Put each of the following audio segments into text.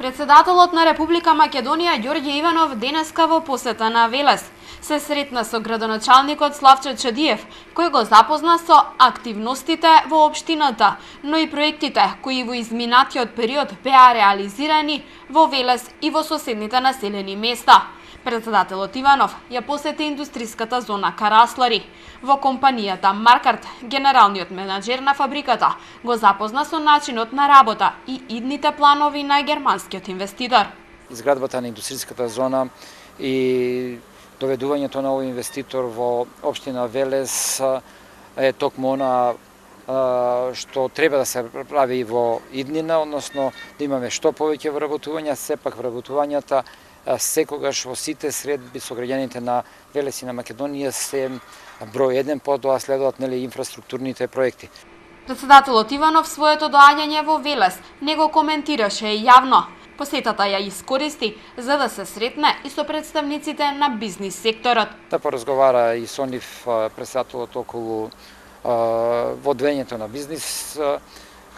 Председателот на Република Македонија Ѓорѓе Иванов денеска во посета на Велес се сретна со градоначалникот Славчо Чадиев, кој го запозна со активностите во општината, но и проектите кои во изминатиот период беа реализирани во Велес и во соседните населени места. Председателот Иванов ја посети индустриската зона Караслари. Во компанијата Маркарт, генералниот менаџер на фабриката го запозна со начинот на работа и идните планови на германскиот инвеститор. Изградбата на индустриската зона и доведувањето на овој инвеститор во општина Велес е токму она што треба да се прави и во иднина, односно да имаме што повеќе вработувања, сепак вработувањата секогаш во сите средби со граѓаните на Велес и на Македонија се број 1, потоа следуваат инфраструктурните проекти. Председателот Иванов своето доаѓање во Велес не го коментираше јавно. Посетата ја искористи за да се сретне и со представниците на бизнис секторот. Да поразговара и со нив председателот околу водвењето на бизнис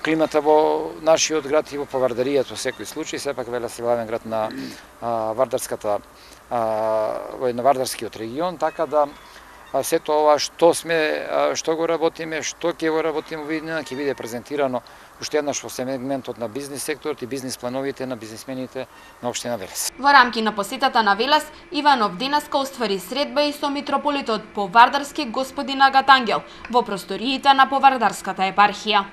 климата во нашиот град и во Повардаријата во секој случај, сепак Велес е главен град на Вардарската на Вардарскиот регион, така да сето ова што го работиме, што ќе го работиме во иднина, ќе биде презентирано уште еднаш во сегментот на бизнис секторот и бизнис плановите на бизнисмените на општина Велес. Во рамки на посетата на Велес, Иванов денеска оствари средба и со митрополитот Повардарски господин Агат Ангел во просториите на Повардарската епархија.